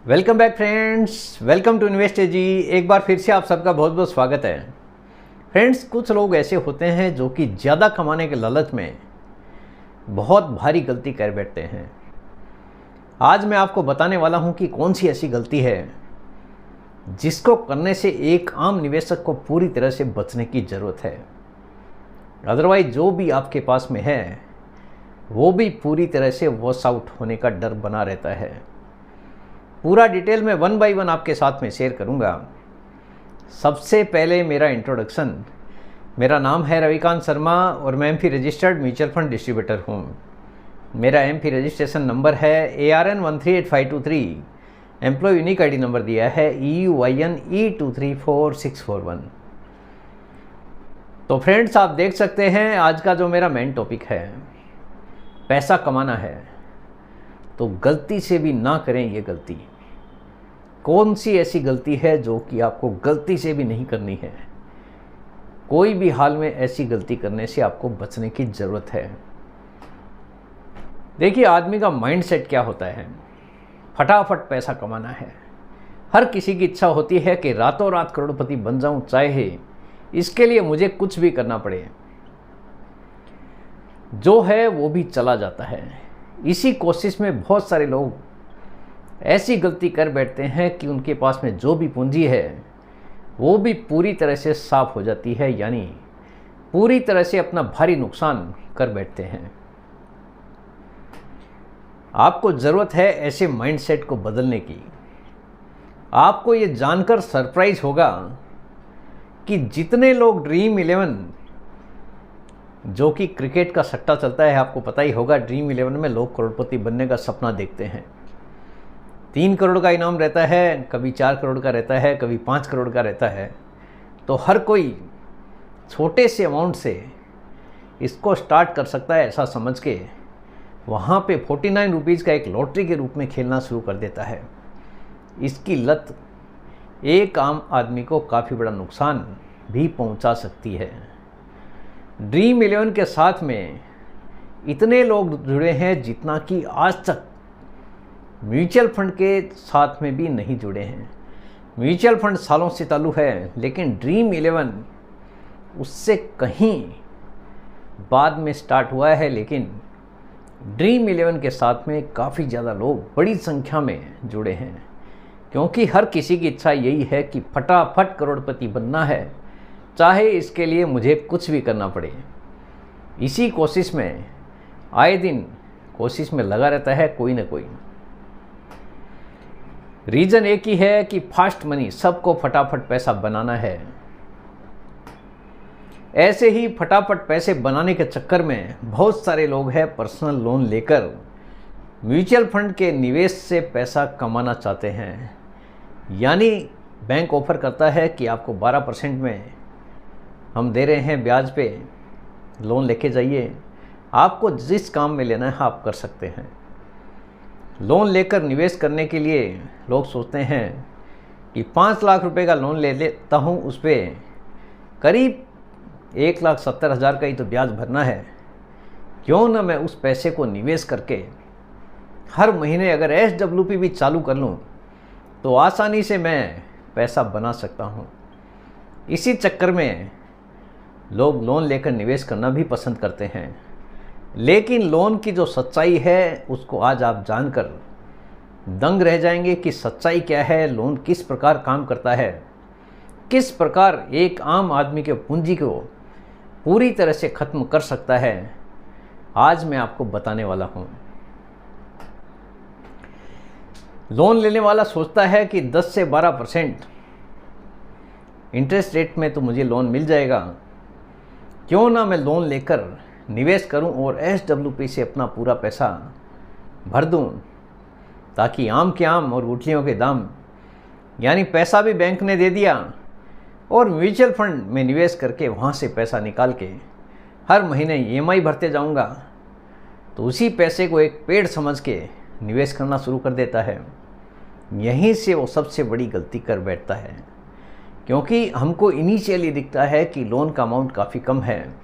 Welcome back friends, welcome to investor ji. एक बार फिर से आप सबका बहुत बहुत स्वागत है। फ्रेंड्स, कुछ लोग ऐसे होते हैं जो कि ज़्यादा कमाने के लालच में बहुत भारी गलती कर बैठते हैं। आज मैं आपको बताने वाला हूं कि कौन सी ऐसी गलती है जिसको करने से एक आम निवेशक को पूरी तरह से बचने की ज़रूरत है। अदरवाइज जो भी आपके पास में है वो भी पूरी तरह से वॉश आउट होने का डर बना रहता है। पूरा डिटेल में वन बाय वन आपके साथ में शेयर करूंगा। सबसे पहले मेरा इंट्रोडक्शन। मेरा नाम है रविकांत शर्मा और मैं MP registered mutual fund distributor हूं। मेरा एमपी रजिस्ट्रेशन नंबर है ARN138523। Employ unique ID number दिया है EUINE234641। तो फ्रेंड्स, आप देख सकते हैं आज का जो मेरा मेन टॉपिक है, पैसा कमाना है तो गलती से भी ना करें ये गलती। कौन सी ऐसी गलती है जो कि आपको गलती से भी नहीं करनी है। कोई भी हाल में ऐसी गलती करने से आपको बचने की ज़रूरत है। देखिए, आदमी का माइंडसेट क्या होता है, फटाफट पैसा कमाना है। हर किसी की इच्छा होती है कि रातों रात करोड़पति बन जाऊं, चाहे इसके लिए मुझे कुछ भी करना पड़े। जो है वो भी चला जाता है। इसी कोशिश में बहुत सारे लोग ऐसी गलती कर बैठते हैं कि उनके पास में जो भी पूंजी है वो भी पूरी तरह से साफ हो जाती है, यानी पूरी तरह से अपना भारी नुकसान कर बैठते हैं। आपको ज़रूरत है ऐसे माइंडसेट को बदलने की। आपको ये जानकर सरप्राइज होगा कि जितने लोग ड्रीम 11 जो कि क्रिकेट का सट्टा चलता है, आपको पता ही होगा, ड्रीम 11 में लोग करोड़पति बनने का सपना देखते हैं। 3 करोड़ का इनाम रहता है, कभी 4 करोड़ का रहता है, कभी 5 करोड़ का रहता है। तो हर कोई छोटे से अमाउंट से इसको स्टार्ट कर सकता है, ऐसा समझ के वहाँ पे 49 रुपीज़ का एक लॉटरी के रूप में खेलना शुरू कर देता है। इसकी लत एक आम आदमी को काफ़ी बड़ा नुकसान भी पहुँचा सकती है। ड्रीम 11 के साथ में इतने लोग जुड़े हैं जितना कि आज तक म्यूचुअल फंड के साथ में भी नहीं जुड़े हैं। म्यूचुअल फंड सालों से चालू है, लेकिन ड्रीम 11 उससे कहीं बाद में स्टार्ट हुआ है। लेकिन ड्रीम 11 के साथ में काफ़ी ज़्यादा लोग बड़ी संख्या में जुड़े हैं, क्योंकि हर किसी की इच्छा यही है कि फटाफट करोड़पति बनना है, चाहे इसके लिए मुझे कुछ भी करना पड़े। इसी कोशिश में आए दिन कोशिश में लगा रहता है कोई ना कोई। रीज़न एक ही है कि फास्ट मनी, सबको फटाफट पैसा बनाना है। ऐसे ही फटाफट पैसे बनाने के चक्कर में बहुत सारे लोग हैं पर्सनल लोन लेकर म्यूचुअल फंड के निवेश से पैसा कमाना चाहते हैं। यानी बैंक ऑफर करता है कि आपको 12% में हम दे रहे हैं ब्याज पे, लोन लेके जाइए, आपको जिस काम में लेना है आप कर सकते हैं। लोन लेकर निवेश करने के लिए लोग सोचते हैं कि 5 लाख रुपए का लोन ले लेता हूँ, उस पर करीब 1,70,000 का ही तो ब्याज भरना है, क्यों ना मैं उस पैसे को निवेश करके हर महीने अगर SWP भी चालू कर लूँ तो आसानी से मैं पैसा बना सकता हूँ। इसी चक्कर में लोग लोन लेकर निवेश करना भी पसंद करते हैं। लेकिन लोन की जो सच्चाई है उसको आज आप जानकर दंग रह जाएंगे कि सच्चाई क्या है, लोन किस प्रकार काम करता है, किस प्रकार एक आम आदमी के पूंजी को पूरी तरह से ख़त्म कर सकता है। आज मैं आपको बताने वाला हूँ। लोन लेने वाला सोचता है कि 10 से 12% इंटरेस्ट रेट में तो मुझे लोन मिल जाएगा, क्यों ना मैं लोन लेकर निवेश करूं और SWP से अपना पूरा पैसा भर दूं, ताकि आम के आम और गुठलियों के दाम, यानी पैसा भी बैंक ने दे दिया और म्यूचुअल फंड में निवेश करके वहां से पैसा निकाल के हर महीने EMI भरते जाऊंगा। तो उसी पैसे को एक पेड़ समझ के निवेश करना शुरू कर देता है। यहीं से वो सबसे बड़ी गलती कर बैठता है, क्योंकि हमको इनिशियली दिखता है कि लोन का अमाउंट काफ़ी कम है,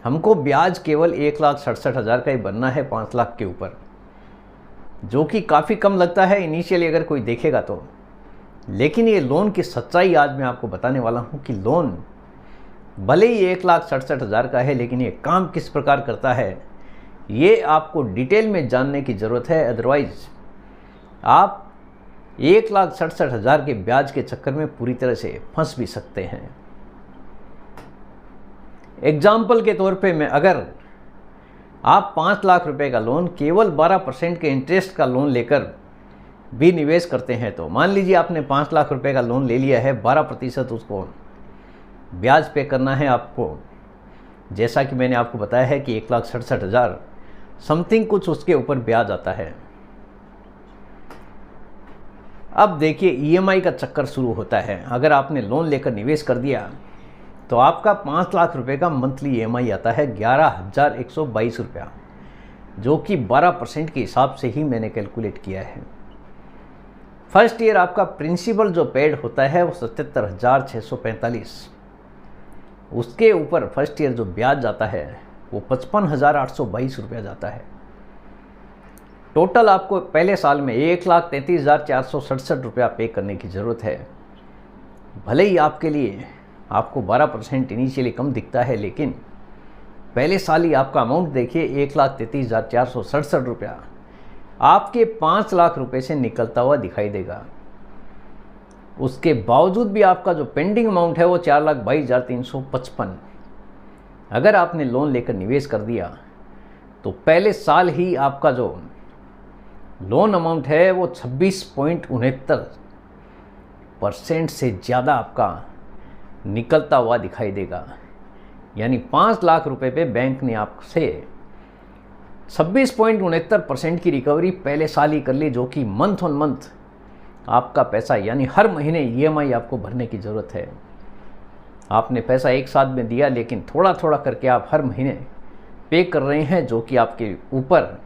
हमको ब्याज केवल 1,67,000 का ही बनना है 5 लाख के ऊपर। जो कि काफ़ी कम लगता है इनिशियली अगर कोई देखेगा तो। लेकिन ये लोन की सच्चाई आज मैं आपको बताने वाला हूँ कि लोन भले ही 1,67,000 का है, लेकिन ये काम किस प्रकार करता है ये आपको डिटेल में जानने की ज़रूरत है। अदरवाइज आप 1,67,000 के ब्याज के चक्कर में पूरी तरह से फंस भी सकते हैं। एग्जाम्पल के तौर पे मैं अगर आप 5 लाख रुपए का लोन केवल 12% के इंटरेस्ट का लोन लेकर भी निवेश करते हैं, तो मान लीजिए आपने 5 लाख रुपए का लोन ले लिया है, 12% उसको ब्याज पे करना है आपको। जैसा कि मैंने आपको बताया है कि 1,67,000 समथिंग कुछ उसके ऊपर ब्याज आता है। अब देखिए ईएमआई का चक्कर शुरू होता है। अगर आपने लोन लेकर निवेश कर दिया तो आपका 5 लाख रुपए का मंथली ईएमआई आता है 11,122 रुपया, जो कि 12% के हिसाब से ही मैंने कैलकुलेट किया है। फर्स्ट ईयर आपका प्रिंसिपल जो पेड होता है वो 77,645, उसके ऊपर फर्स्ट ईयर जो ब्याज जाता है वो 55,822 रुपया जाता है। टोटल आपको पहले साल में 1,33,467 रुपया पे करने की ज़रूरत है। भले ही आपके लिए आपको 12% इनिशियली कम दिखता है, लेकिन पहले साल ही आपका अमाउंट देखिए 1,33,467 रुपया आपके 5 लाख रुपए से निकलता हुआ दिखाई देगा। उसके बावजूद भी आपका जो पेंडिंग अमाउंट है वो 4,22,355। अगर आपने लोन लेकर निवेश कर दिया तो पहले साल ही आपका जो लोन अमाउंट है वो 26.69% से ज़्यादा आपका निकलता हुआ दिखाई देगा। यानी 5 लाख रुपए पे बैंक ने आपसे 26.69% की रिकवरी पहले साल ही कर ली, जो कि मंथ ऑन मंथ आपका पैसा यानी हर महीने ईएमआई आपको भरने की ज़रूरत है। आपने पैसा एक साथ में दिया, लेकिन थोड़ा थोड़ा करके आप हर महीने पे कर रहे हैं, जो कि आपके ऊपर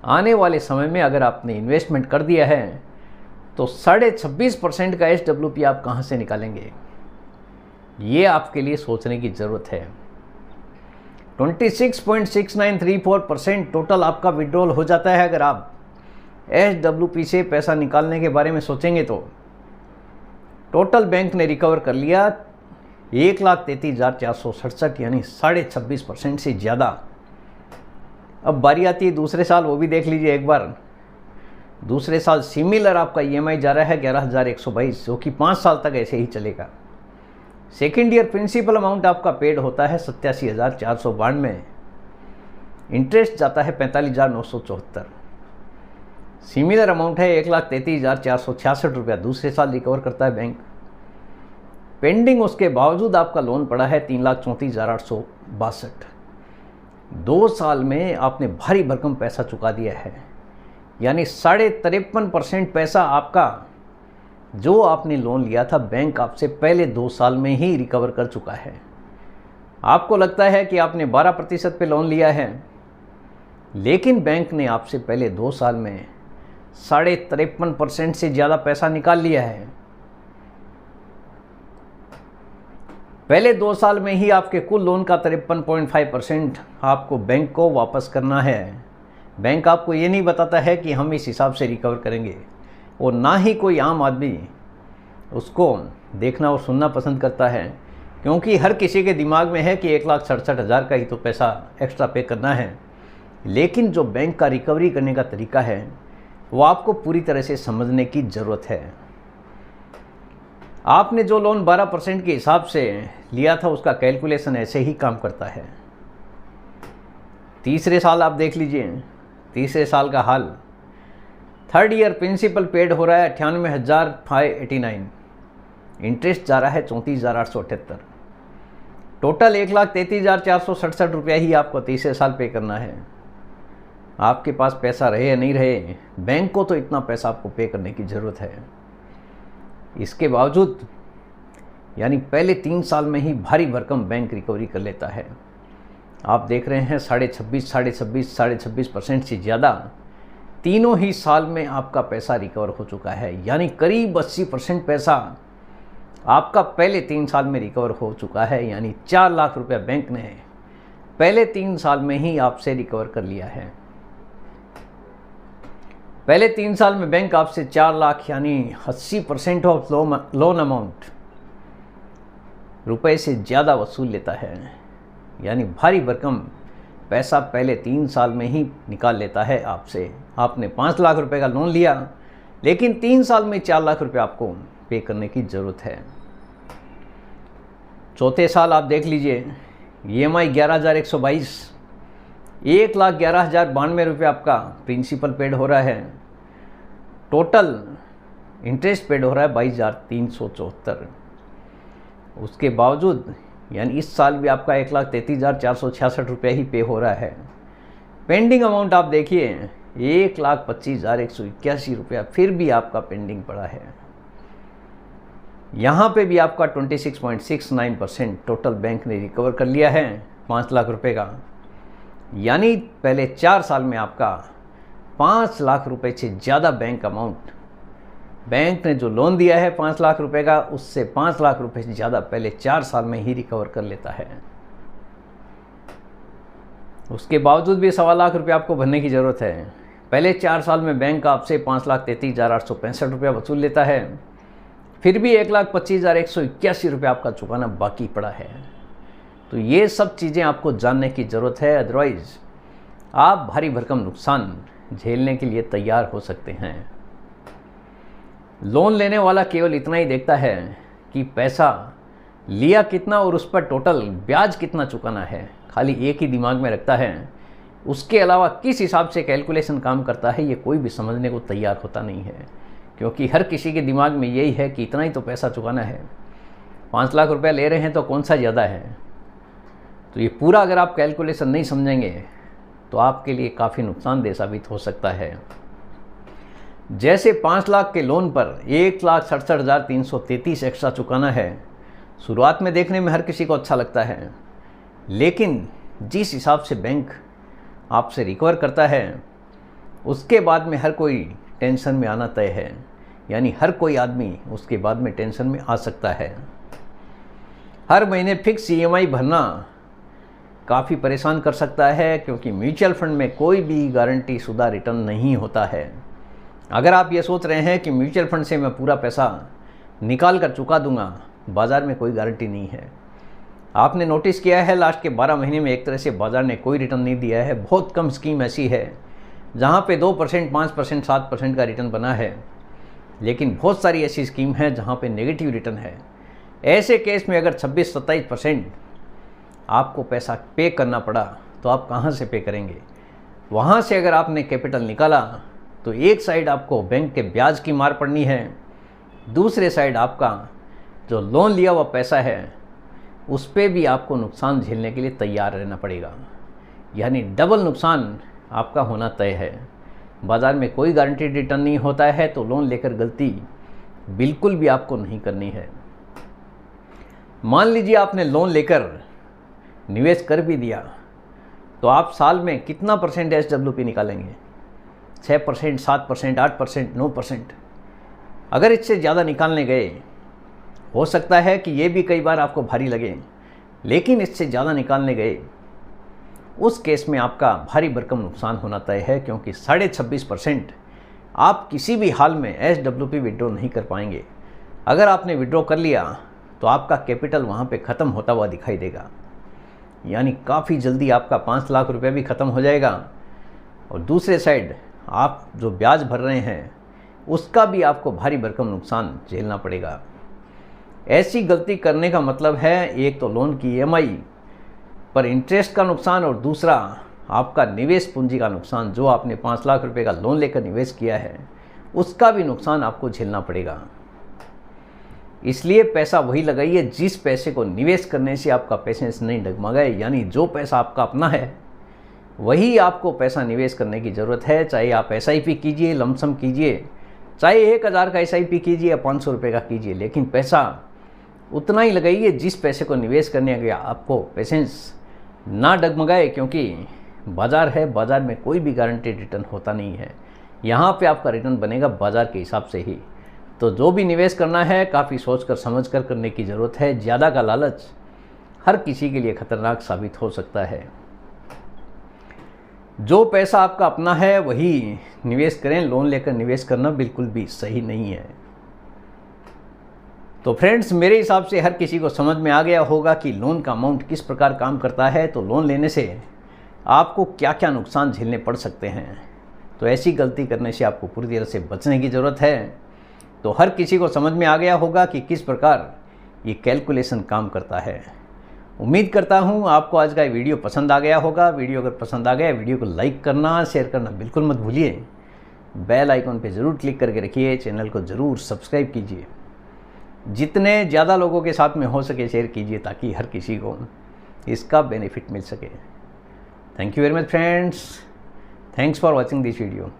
आने वाले समय में अगर आपने इन्वेस्टमेंट कर दिया है तो 26.5% का SWP आप कहाँ से निकालेंगे, ये आपके लिए सोचने की ज़रूरत है। 26.6934% टोटल आपका विड्रॉल हो जाता है। अगर आप SWP से पैसा निकालने के बारे में सोचेंगे तो टोटल बैंक ने रिकवर कर लिया 1,33,467, यानी 26.5% से ज़्यादा। अब बारी आती है दूसरे साल, वो भी देख लीजिए एक बार। दूसरे साल सिमिलर आपका ईएमआई जा रहा है 11,122, जो कि 5 साल तक ऐसे ही चलेगा। सेकेंड ईयर प्रिंसिपल अमाउंट आपका पेड होता है 87,492, इंटरेस्ट जाता है 45,974। सिमिलर अमाउंट है 1,33,466 रुपया दूसरे साल रिकवर करता है बैंक। पेंडिंग उसके बावजूद आपका लोन पड़ा है 3,34,862। 2 साल में आपने भारी भरकम पैसा चुका दिया है, यानी 53.53% पैसा आपका जो आपने लोन लिया था बैंक आपसे पहले 2 साल में ही रिकवर कर चुका है। आपको लगता है कि आपने 12% पे लोन लिया है, लेकिन बैंक ने आपसे पहले 2 साल में 53.5% से ज़्यादा पैसा निकाल लिया है। पहले 2 साल में ही आपके कुल लोन का 53.5% आपको बैंक को वापस करना है। बैंक आपको ये नहीं बताता है कि हम इस हिसाब से रिकवर करेंगे, और ना ही कोई आम आदमी उसको देखना और सुनना पसंद करता है, क्योंकि हर किसी के दिमाग में है कि 1,67,000 का ही तो पैसा एक्स्ट्रा पे करना है। लेकिन जो बैंक का रिकवरी करने का तरीका है वो आपको पूरी तरह से समझने की ज़रूरत है। आपने जो लोन 12% के हिसाब से लिया था उसका कैलकुलेशन ऐसे ही काम करता है। तीसरे साल आप देख लीजिए, तीसरे साल का हाल। थर्ड ईयर प्रिंसिपल पेड हो रहा है 98,589, इंटरेस्ट जा रहा है 34,878। टोटल 1,33,467 रुपया ही आपको तीसरे साल पे करना है। आपके पास पैसा रहे या नहीं रहे, बैंक को तो इतना पैसा आपको पे करने की ज़रूरत है। इसके बावजूद यानी पहले 3 साल में ही भारी भरकम बैंक रिकवरी कर लेता है। आप देख रहे हैं 26.5% से ज़्यादा तीनों ही साल में आपका पैसा रिकवर हो चुका है। यानी करीब 80% पैसा आपका पहले 3 साल में रिकवर हो चुका है। यानी 4 लाख रुपया बैंक ने पहले 3 साल में ही आपसे रिकवर कर लिया है। पहले 3 साल में बैंक आपसे 4 लाख यानी 80% ऑफ लोन अमाउंट रुपए से ज़्यादा वसूल लेता है, यानी भारी भरकम पैसा पहले 3 साल में ही निकाल लेता है आपसे। आपने 5 लाख रुपए का लोन लिया, लेकिन 3 साल में 4 लाख रुपए आपको पे करने की ज़रूरत है। चौथे साल आप देख लीजिए, EMI 11,122, 1,11,092 रुपये आपका प्रिंसिपल पेड हो रहा है। टोटल इंटरेस्ट पेड हो रहा है 22,374। उसके बावजूद यानी इस साल भी आपका 1,33,466 रुपये ही पे हो रहा है। पेंडिंग अमाउंट आप देखिए 1,25,181 रुपया फिर भी आपका पेंडिंग पड़ा है। यहाँ पे भी आपका 26.69% टोटल बैंक ने रिकवर कर लिया है 5 लाख रुपए का, यानी पहले 4 साल में आपका 5 लाख रुपए से ज़्यादा बैंक अमाउंट, बैंक ने जो लोन दिया है 5 लाख रुपए का, उससे 5 लाख रुपए से ज़्यादा पहले 4 साल में ही रिकवर कर लेता है। उसके बावजूद भी 1.25 लाख रुपये आपको भरने की ज़रूरत है। पहले 4 साल में बैंक आपसे 5,33,865 रुपया वसूल लेता है, फिर भी 1,25,181 रुपये आपका चुकाना बाकी पड़ा है। तो ये सब चीज़ें आपको जानने की ज़रूरत है, अदरवाइज़ आप भारी भरकम नुकसान झेलने के लिए तैयार हो सकते हैं। लोन लेने वाला केवल इतना ही देखता है कि पैसा लिया कितना और उस पर टोटल ब्याज कितना चुकाना है, खाली एक ही दिमाग में रखता है। उसके अलावा किस हिसाब से कैलकुलेशन काम करता है ये कोई भी समझने को तैयार होता नहीं है, क्योंकि हर किसी के दिमाग में यही है कि इतना ही तो पैसा चुकाना है। 5 लाख रुपया ले रहे हैं तो कौन सा ज़्यादा है। तो ये पूरा अगर आप कैलकुलेशन नहीं समझेंगे तो आपके लिए काफ़ी नुकसानदेह साबित हो सकता है। जैसे 5 लाख के लोन पर 1,67,333 एक्स्ट्रा चुकाना है, शुरुआत में देखने में हर किसी को अच्छा लगता है, लेकिन जिस हिसाब से बैंक आपसे रिकवर करता है उसके बाद में हर कोई टेंशन में आना तय है, यानी हर कोई आदमी उसके बाद में टेंशन में आ सकता है। हर महीने फिक्स EMI भरना काफ़ी परेशान कर सकता है, क्योंकि म्यूचुअल फंड में कोई भी गारंटी शुदा रिटर्न नहीं होता है। अगर आप ये सोच रहे हैं कि म्यूचुअल फंड से मैं पूरा पैसा निकाल कर चुका दूंगा, बाज़ार में कोई गारंटी नहीं है। आपने नोटिस किया है लास्ट के 12 महीने में एक तरह से बाज़ार ने कोई रिटर्न नहीं दिया है। बहुत कम स्कीम ऐसी है जहाँ पे 2%, 5%, 7% का रिटर्न बना है, लेकिन बहुत सारी ऐसी स्कीम है जहाँ पे नेगेटिव रिटर्न है। ऐसे केस में अगर 26-27% आपको पैसा पे करना पड़ा तो आप कहाँ से पे करेंगे। वहाँ से अगर आपने कैपिटल निकाला तो एक साइड आपको बैंक के ब्याज की मार पड़नी है, दूसरे साइड आपका जो लोन लिया हुआ पैसा है उस पर भी आपको नुकसान झेलने के लिए तैयार रहना पड़ेगा, यानी डबल नुकसान आपका होना तय है। बाज़ार में कोई गारंटीड रिटर्न नहीं होता है, तो लोन लेकर गलती बिल्कुल भी आपको नहीं करनी है। मान लीजिए आपने लोन लेकर निवेश कर भी दिया, तो आप साल में कितना % SWP निकालेंगे? 6%, 7%, 8%, 9%। अगर इससे ज़्यादा निकालने गए, हो सकता है कि ये भी कई बार आपको भारी लगे, लेकिन इससे ज़्यादा निकालने गए उस केस में आपका भारी भरकम नुकसान होना तय है, क्योंकि 26.5% आप किसी भी हाल में SWP विड्रॉ नहीं कर पाएंगे। अगर आपने विड्रॉ कर लिया तो आपका कैपिटल वहाँ पे ख़त्म होता हुआ दिखाई देगा, यानी काफ़ी जल्दी आपका 5 लाख रुपये भी ख़त्म हो जाएगा, और दूसरे साइड आप जो ब्याज भर रहे हैं उसका भी आपको भारी भरकम नुकसान झेलना पड़ेगा। ऐसी गलती करने का मतलब है एक तो लोन की EMI पर इंटरेस्ट का नुकसान, और दूसरा आपका निवेश पूंजी का नुकसान। जो आपने 5 लाख रुपए का लोन लेकर निवेश किया है उसका भी नुकसान आपको झेलना पड़ेगा। इसलिए पैसा वही लगाइए जिस पैसे को निवेश करने से आपका पेशेंस नहीं डगमगाए, यानी जो पैसा आपका अपना है वही आपको पैसा निवेश करने की ज़रूरत है। चाहे आप SIP कीजिए, लमसम कीजिए, चाहे 1,000 का SIP कीजिए या 500 रुपये का कीजिए, लेकिन पैसा उतना ही लगाइए जिस पैसे को निवेश करने गया आपको पेशेंस ना डगमगाए, क्योंकि बाज़ार है, बाज़ार में कोई भी गारंटीड रिटर्न होता नहीं है। यहाँ पे आपका रिटर्न बनेगा बाज़ार के हिसाब से ही। तो जो भी निवेश करना है काफ़ी सोच कर समझ कर करने की ज़रूरत है। ज़्यादा का लालच हर किसी के लिए खतरनाक साबित हो सकता है। जो पैसा आपका अपना है वही निवेश करें, लोन लेकर निवेश करना बिल्कुल भी सही नहीं है। तो फ्रेंड्स, मेरे हिसाब से हर किसी को समझ में आ गया होगा कि लोन का अमाउंट किस प्रकार काम करता है। तो लोन लेने से आपको क्या क्या नुकसान झेलने पड़ सकते हैं, तो ऐसी गलती करने से आपको पूरी तरह से बचने की ज़रूरत है। तो हर किसी को समझ में आ गया होगा कि किस प्रकार ये कैलकुलेशन काम करता है। उम्मीद करता हूँ आपको आज का ये वीडियो पसंद आ गया होगा। वीडियो अगर पसंद आ गया, वीडियो को लाइक करना, शेयर करना बिल्कुल मत भूलिए। बेल आइकॉन पे ज़रूर क्लिक करके रखिए, चैनल को ज़रूर सब्सक्राइब कीजिए। जितने ज़्यादा लोगों के साथ में हो सके शेयर कीजिए, ताकि हर किसी को इसका बेनिफिट मिल सके। Thank you very much friends, thanks for watching this video.